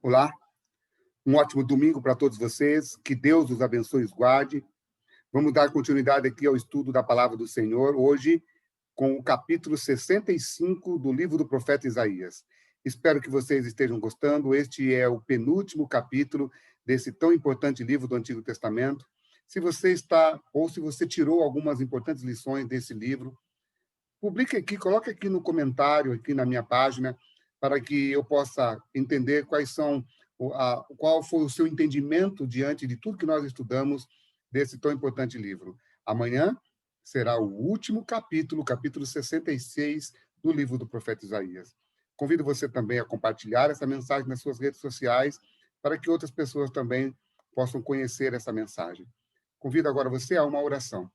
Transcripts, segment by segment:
Olá, um ótimo domingo para todos vocês. Que Deus os abençoe e os guarde. Vamos dar continuidade aqui ao estudo da palavra do Senhor, hoje com o capítulo 65 do livro do profeta Isaías. Espero que vocês estejam gostando. Este é o penúltimo capítulo desse tão importante livro do Antigo Testamento. Se você está, ou se você tirou algumas importantes lições desse livro, publique aqui, coloque aqui no comentário, aqui na minha página, para que eu possa entender qual foi o seu entendimento diante de tudo que nós estudamos desse tão importante livro. Amanhã será o último capítulo, capítulo 66 do livro do profeta Isaías. Convido você também a compartilhar essa mensagem nas suas redes sociais, para que outras pessoas também possam conhecer essa mensagem. Convido agora você a uma oração.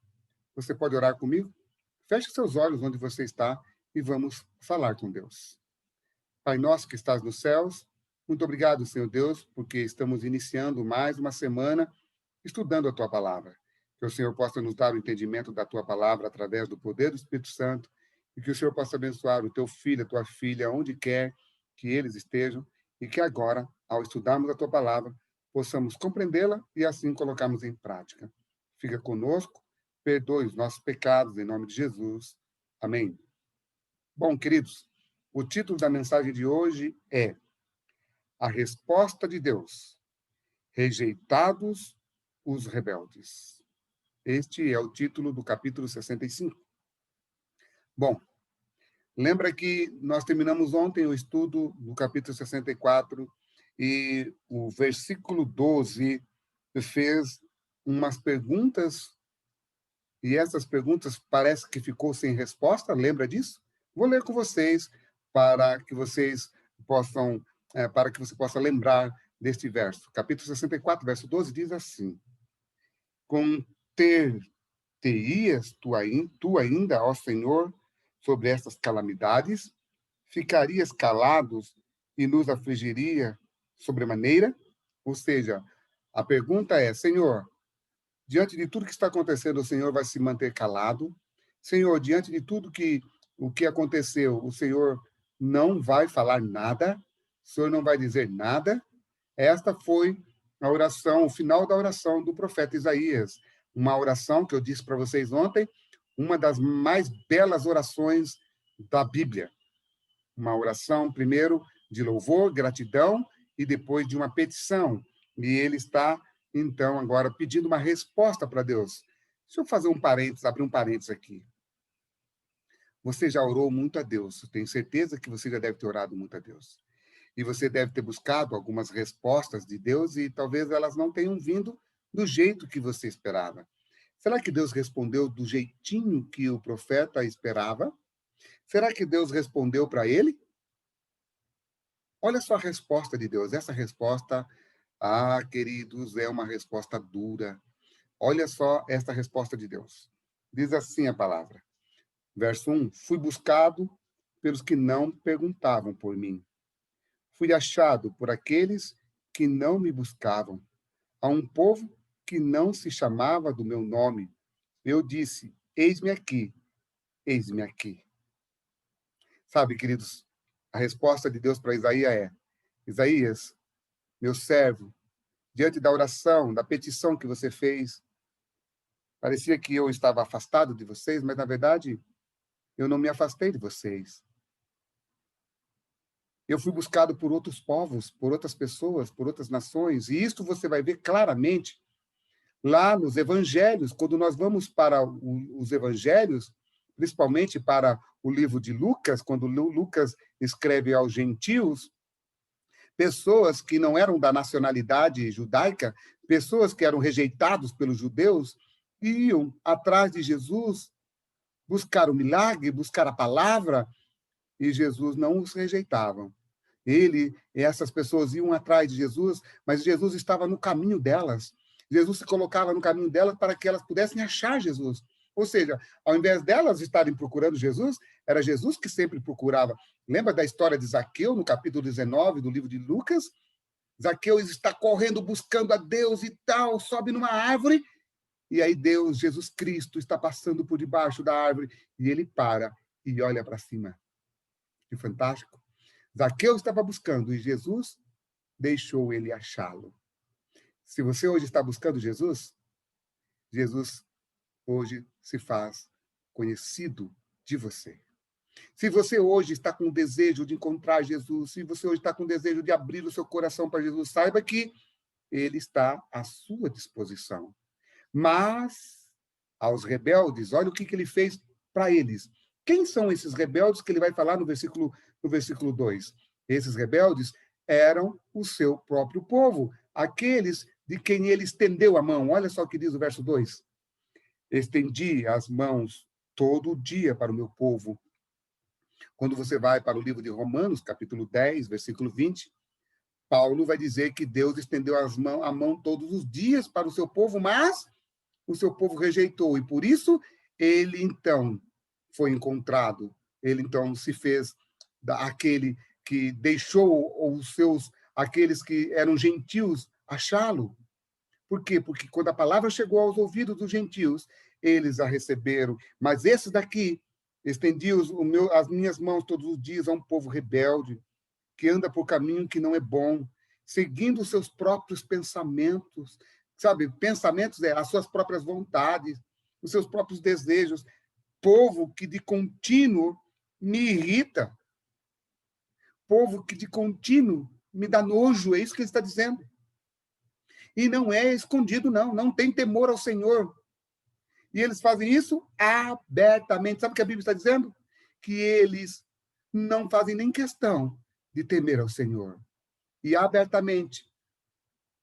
Você pode orar comigo? Feche seus olhos onde você está e vamos falar com Deus. Pai nosso que estás nos céus, muito obrigado, Senhor Deus, porque estamos iniciando mais uma semana estudando a Tua palavra. Que o Senhor possa nos dar o entendimento da Tua palavra através do poder do Espírito Santo e que o Senhor possa abençoar o Teu filho, a Tua filha, onde quer que eles estejam e que agora, ao estudarmos a Tua palavra, possamos compreendê-la e assim colocarmos em prática. Fica conosco, perdoe os nossos pecados, em nome de Jesus. Amém. Bom, queridos, o título da mensagem de hoje é A Resposta de Deus. Rejeitados os rebeldes. Este é o título do capítulo 65. Bom, lembra que nós terminamos ontem o estudo do capítulo 64 e o versículo 12 fez umas perguntas e essas perguntas parece que ficou sem resposta, lembra disso? Vou ler com vocês para que vocês possam, para que você possa lembrar deste verso. Capítulo 64, verso 12 diz assim: Conter-te-ias tu ainda, ó Senhor, sobre estas calamidades? Ficarias calados e nos afligiria sobremaneira? Ou seja, a pergunta é, Senhor, diante de tudo que está acontecendo, o Senhor vai se manter calado? Senhor, diante de tudo o que aconteceu, o Senhor não vai falar nada? O Senhor não vai dizer nada? Esta foi a oração, o final da oração do profeta Isaías. Uma oração que eu disse para vocês ontem, uma das mais belas orações da Bíblia. Uma oração, primeiro, de louvor, gratidão, e depois de uma petição. E ele está, então, agora pedindo uma resposta para Deus. Deixa eu fazer um parênteses, abrir um parênteses aqui. Você já orou muito a Deus. Eu tenho certeza que você já deve ter orado muito a Deus. E você deve ter buscado algumas respostas de Deus e talvez elas não tenham vindo do jeito que você esperava. Será que Deus respondeu do jeitinho que o profeta esperava? Será que Deus respondeu para ele? Olha só a resposta de Deus. Essa resposta, queridos, é uma resposta dura. Olha só esta resposta de Deus. Diz assim a palavra. Verso 1. Fui buscado pelos que não perguntavam por mim. Fui achado por aqueles que não me buscavam. A um povo que não se chamava do meu nome. Eu disse, eis-me aqui, eis-me aqui. Sabe, queridos, a resposta de Deus para Isaías é, Isaías, meu servo, diante da oração, da petição que você fez, parecia que eu estava afastado de vocês, mas, na verdade, eu não me afastei de vocês. Eu fui buscado por outros povos, por outras pessoas, por outras nações, e isto você vai ver claramente lá nos evangelhos, quando nós vamos para os evangelhos, principalmente para o livro de Lucas, quando Lucas escreve aos gentios, pessoas que não eram da nacionalidade judaica, pessoas que eram rejeitados pelos judeus, iam atrás de Jesus, buscar o milagre, buscar a palavra, e Jesus não os rejeitava. Essas pessoas iam atrás de Jesus, mas Jesus estava no caminho delas. Jesus se colocava no caminho delas para que elas pudessem achar Jesus. Ou seja, ao invés delas estarem procurando Jesus, era Jesus que sempre procurava. Lembra da história de Zaqueu, no capítulo 19 do livro de Lucas? Zaqueu está correndo, buscando a Deus e tal, sobe numa árvore, e aí Deus, Jesus Cristo, está passando por debaixo da árvore, e ele para e olha para cima. Que fantástico. Zaqueu estava buscando, e Jesus deixou ele achá-lo. Se você hoje está buscando Jesus, Jesus hoje se faz conhecido de você. Se você hoje está com o desejo de encontrar Jesus, se você hoje está com o desejo de abrir o seu coração para Jesus, saiba que ele está à sua disposição. Mas, aos rebeldes, olha o que ele fez para eles. Quem são esses rebeldes que ele vai falar no versículo 2? Esses rebeldes eram o seu próprio povo, aqueles de quem ele estendeu a mão. Olha só o que diz o verso 2. Estendi as mãos todo dia para o meu povo. Quando você vai para o livro de Romanos, capítulo 10, versículo 20, Paulo vai dizer que Deus estendeu a mão todos os dias para o seu povo, mas o seu povo rejeitou. E por isso ele, então, foi encontrado. Ele, então, se fez aquele que deixou aqueles que eram gentios, achá-lo. Por quê? Porque quando a palavra chegou aos ouvidos dos gentios, eles a receberam. Mas esses daqui, estendi as minhas mãos todos os dias a um povo rebelde, que anda por caminho que não é bom, seguindo os seus próprios pensamentos, sabe? Pensamentos as suas próprias vontades, os seus próprios desejos. Povo que de contínuo me irrita. Povo que de contínuo me dá nojo, é isso que ele está dizendo. E não é escondido, não tem temor ao Senhor. E eles fazem isso abertamente. Sabe o que a Bíblia está dizendo? Que eles não fazem nem questão de temer ao Senhor. E abertamente,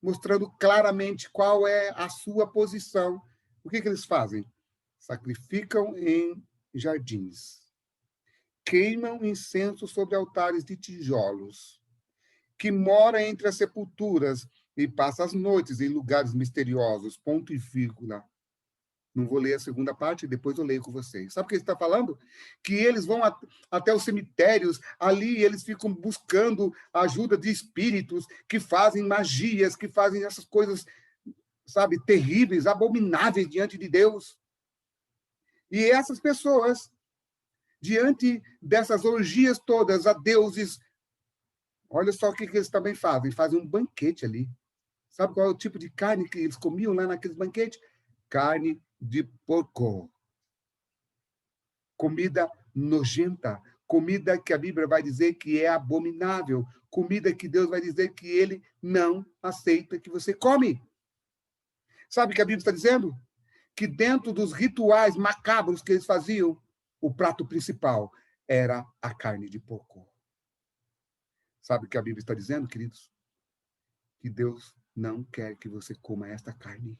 mostrando claramente qual é a sua posição. O que eles fazem? Sacrificam em jardins. Queimam incenso sobre altares de tijolos. Que mora entre as sepulturas e passa as noites em lugares misteriosos. Ponto e vírgula. Não vou ler a segunda parte, depois eu leio com vocês. Sabe o que ele está falando? Que eles vão até os cemitérios, ali eles ficam buscando a ajuda de espíritos que fazem magias, que fazem essas coisas, sabe, terríveis, abomináveis diante de Deus. E essas pessoas, diante dessas orgias todas a deuses, olha só o que eles também fazem. Fazem um banquete ali. Sabe qual é o tipo de carne que eles comiam lá naqueles banquetes? Carne de porco. Comida nojenta. Comida que a Bíblia vai dizer que é abominável. Comida que Deus vai dizer que ele não aceita que você come. Sabe o que a Bíblia está dizendo? Que dentro dos rituais macabros que eles faziam, o prato principal era a carne de porco. Sabe o que a Bíblia está dizendo, queridos? Que Deus não quer que você coma esta carne.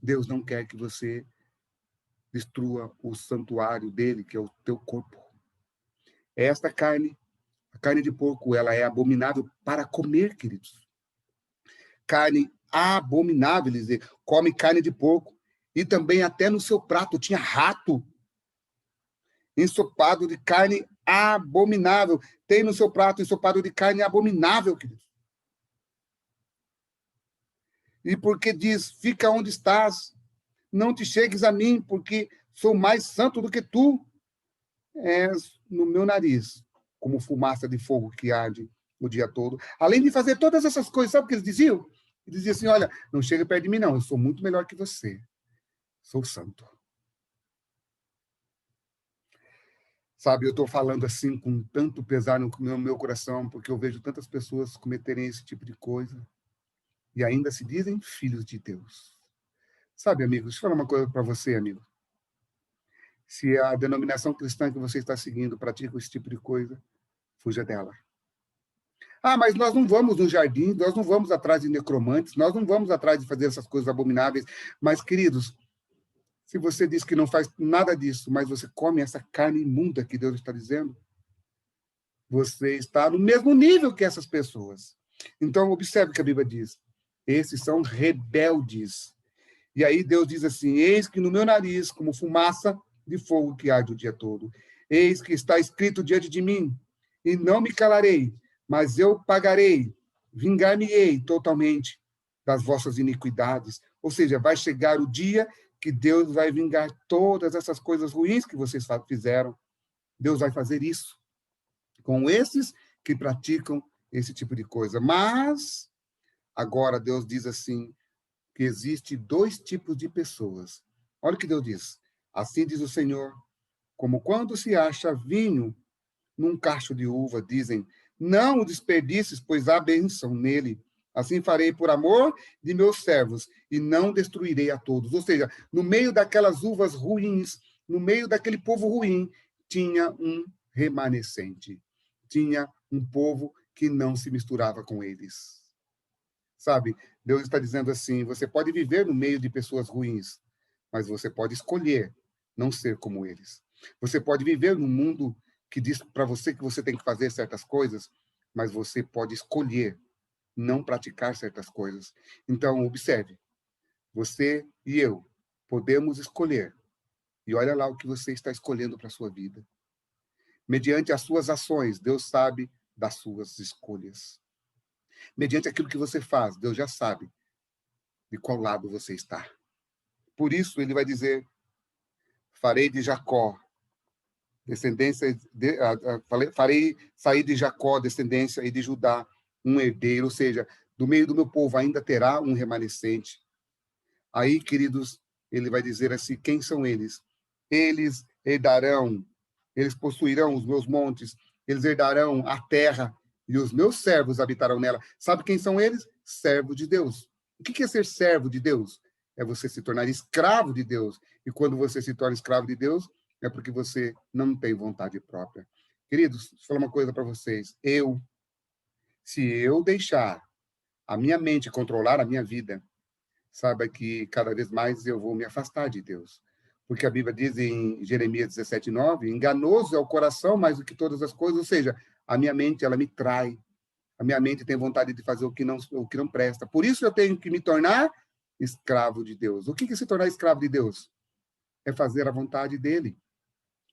Deus não quer que você destrua o santuário dele, que é o teu corpo. Esta carne, a carne de porco, ela é abominável para comer, queridos. Carne abominável, dizer, come carne de porco. E também até no seu prato tinha rato. Ensopado de carne abominável. Tem no seu prato ensopado de carne abominável, queridos. E porque diz, fica onde estás, não te chegues a mim, porque sou mais santo do que tu. És no meu nariz, como fumaça de fogo que arde o dia todo. Além de fazer todas essas coisas, sabe o que eles diziam? Eles diziam assim, olha, não chega perto de mim não, eu sou muito melhor que você. Sou santo. Sabe, eu estou falando assim com tanto pesar no meu coração, porque eu vejo tantas pessoas cometerem esse tipo de coisa e ainda se dizem filhos de Deus. Sabe, amigo, deixa eu falar uma coisa para você, amigo. Se a denominação cristã que você está seguindo pratica esse tipo de coisa, fuja dela. Ah, mas nós não vamos no jardim, nós não vamos atrás de necromantes, nós não vamos atrás de fazer essas coisas abomináveis. Mas, queridos, se você diz que não faz nada disso, mas você come essa carne imunda que Deus está dizendo, você está no mesmo nível que essas pessoas. Então, observe o que a Bíblia diz. Esses são rebeldes. E aí Deus diz assim, eis que no meu nariz, como fumaça de fogo que arde o dia todo. Eis que está escrito diante de mim, e não me calarei, mas eu pagarei, vingar-me-ei totalmente das vossas iniquidades. Ou seja, vai chegar o dia que Deus vai vingar todas essas coisas ruins que vocês fizeram. Deus vai fazer isso. com esses que praticam esse tipo de coisa. Mas, agora, Deus diz assim, que existe dois tipos de pessoas. Olha o que Deus diz. Assim diz o Senhor, como quando se acha vinho num cacho de uva, dizem, não o desperdices, pois há bênção nele. Assim farei por amor de meus servos, e não destruirei a todos. Ou seja, no meio daquelas uvas ruins, no meio daquele povo ruim, tinha um remanescente. Tinha um povo que não se misturava com eles. Sabe? Deus está dizendo assim, você pode viver no meio de pessoas ruins, mas você pode escolher não ser como eles. Você pode viver num mundo que diz para você que você tem que fazer certas coisas, mas você pode escolher não praticar certas coisas. Então, observe, você e eu podemos escolher. E olha lá o que você está escolhendo para a sua vida. Mediante as suas ações, Deus sabe das suas escolhas. Mediante aquilo que você faz, Deus já sabe de qual lado você está. Por isso, ele vai dizer, farei de Jacó descendência, farei sair de Jacó, descendência, e de Judá, um herdeiro, ou seja, do meio do meu povo ainda terá um remanescente. Aí, queridos, ele vai dizer assim, quem são eles? Eles herdarão, eles possuirão os meus montes, eles herdarão a terra, e os meus servos habitarão nela. Sabe quem são eles? Servo de Deus. O que é ser servo de Deus? É você se tornar escravo de Deus. E quando você se torna escravo de Deus, é porque você não tem vontade própria. Queridos, deixa eu falar uma coisa para vocês. Se eu deixar a minha mente controlar a minha vida, saiba que cada vez mais eu vou me afastar de Deus. Porque a Bíblia diz em Jeremias 17:9, enganoso é o coração mais do que todas as coisas, ou seja, a minha mente, ela me trai. A minha mente tem vontade de fazer o que não presta. Por isso eu tenho que me tornar escravo de Deus. O que é se tornar escravo de Deus? É fazer a vontade dele.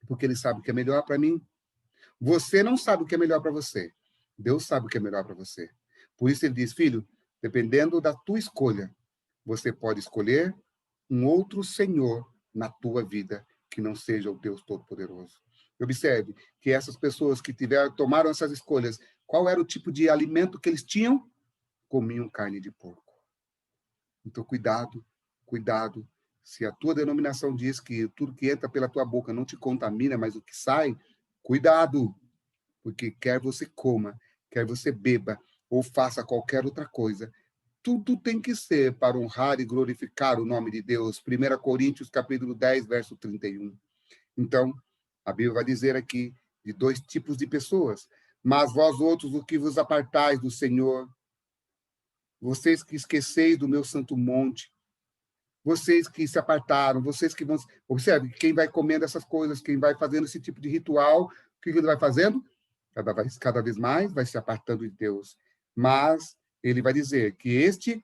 Porque ele sabe o que é melhor para mim. Você não sabe o que é melhor para você. Deus sabe o que é melhor para você. Por isso ele diz, filho, dependendo da tua escolha, você pode escolher um outro Senhor na tua vida que não seja o Deus Todo-Poderoso. Observe que essas pessoas que tomaram essas escolhas, qual era o tipo de alimento que eles tinham? Comiam carne de porco. Então, cuidado, cuidado. Se a tua denominação diz que tudo que entra pela tua boca não te contamina, mas o que sai, cuidado, porque quer você coma, quer você beba, ou faça qualquer outra coisa, tudo tem que ser para honrar e glorificar o nome de Deus. 1 Coríntios, capítulo 10, verso 31. Então, a Bíblia vai dizer aqui de dois tipos de pessoas. Mas vós outros, o que vos apartais do Senhor, vocês que esqueceis do meu santo monte, vocês que se apartaram, vocês que vão... Observe, quem vai comendo essas coisas, quem vai fazendo esse tipo de ritual, o que ele vai fazendo? Cada vez mais vai se apartando de Deus. Mas ele vai dizer que este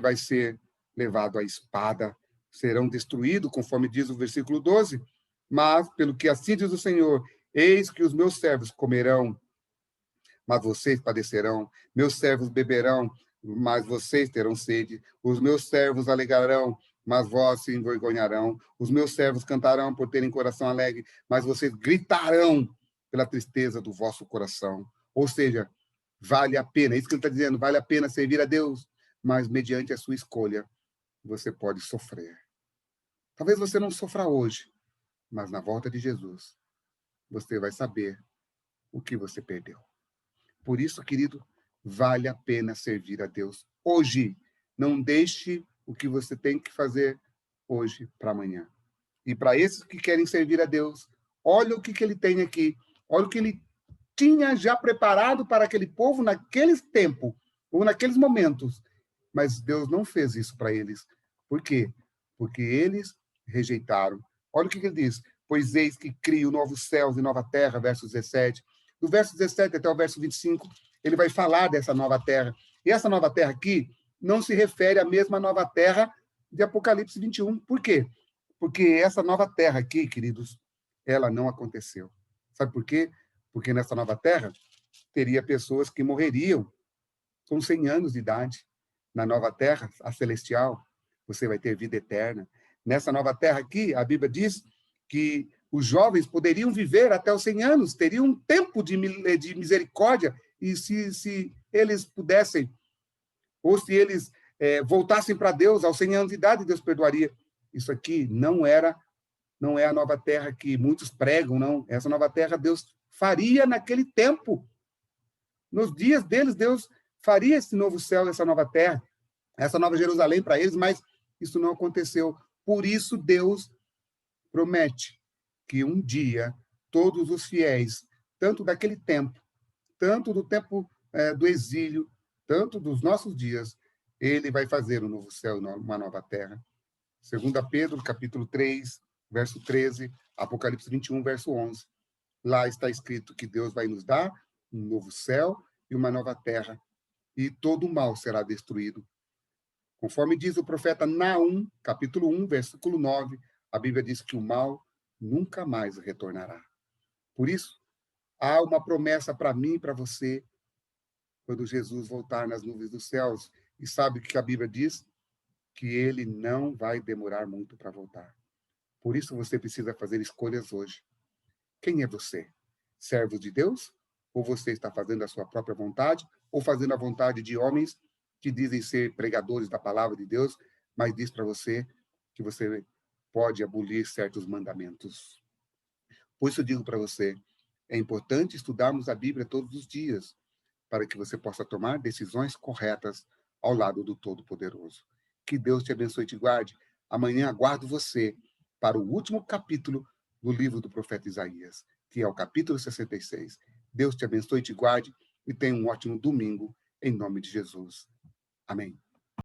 vai ser levado à espada, serão destruídos, conforme diz o versículo 12. Mas, pelo que assim diz o Senhor, eis que os meus servos comerão, mas vocês padecerão. Meus servos beberão, mas vocês terão sede. Os meus servos alegrarão, mas vós se envergonharão. Os meus servos cantarão por terem coração alegre, mas vocês gritarão pela tristeza do vosso coração. Ou seja, vale a pena, é isso que ele está dizendo, vale a pena servir a Deus, mas mediante a sua escolha, você pode sofrer. Talvez você não sofra hoje, mas na volta de Jesus, você vai saber o que você perdeu. Por isso, querido, vale a pena servir a Deus hoje. Não deixe o que você tem que fazer hoje para amanhã. E para esses que querem servir a Deus, olha o que ele tem aqui. Olha o que ele tinha já preparado para aquele povo naqueles tempos, ou naqueles momentos. Mas Deus não fez isso para eles. Por quê? Porque eles rejeitaram. Olha o que ele diz. Pois eis que crio novos céus e nova terra, verso 17. Do verso 17 até o verso 25, ele vai falar dessa nova terra. E essa nova terra aqui não se refere à mesma nova terra de Apocalipse 21. Por quê? Porque essa nova terra aqui, queridos, ela não aconteceu. Sabe por quê? Porque nessa nova terra teria pessoas que morreriam com 100 anos de idade. Na nova terra, a celestial, você vai ter vida eterna. Nessa nova terra aqui, a Bíblia diz que os jovens poderiam viver até os 100 anos, teriam um tempo de misericórdia, e se eles pudessem, ou se eles voltassem para Deus aos 100 anos de idade, Deus perdoaria. Isso aqui não é a nova terra que muitos pregam, não. Essa nova terra Deus faria naquele tempo. Nos dias deles, Deus faria esse novo céu, essa nova terra, essa nova Jerusalém para eles, mas isso não aconteceu. Por isso, Deus promete que um dia todos os fiéis, tanto daquele tempo, tanto do tempo do exílio, tanto dos nossos dias, ele vai fazer um novo céu e uma nova terra. 2 Pedro, capítulo 3, verso 13, Apocalipse 21, verso 11. Lá está escrito que Deus vai nos dar um novo céu e uma nova terra, e todo o mal será destruído. Conforme diz o profeta Naum, capítulo 1, versículo 9, a Bíblia diz que o mal nunca mais retornará. Por isso, há uma promessa para mim e para você, quando Jesus voltar nas nuvens dos céus. E sabe o que a Bíblia diz? Que ele não vai demorar muito para voltar. Por isso você precisa fazer escolhas hoje. Quem é você? Servo de Deus? Ou você está fazendo a sua própria vontade? Ou fazendo a vontade de homens que dizem ser pregadores da palavra de Deus, mas diz para você que você pode abolir certos mandamentos? Por isso eu digo para você, é importante estudarmos a Bíblia todos os dias, para que você possa tomar decisões corretas ao lado do Todo-Poderoso. Que Deus te abençoe e te guarde. Amanhã aguardo você para o último capítulo do livro do profeta Isaías, que é o capítulo 66. Deus te abençoe e te guarde e tenha um ótimo domingo, em nome de Jesus. Amém.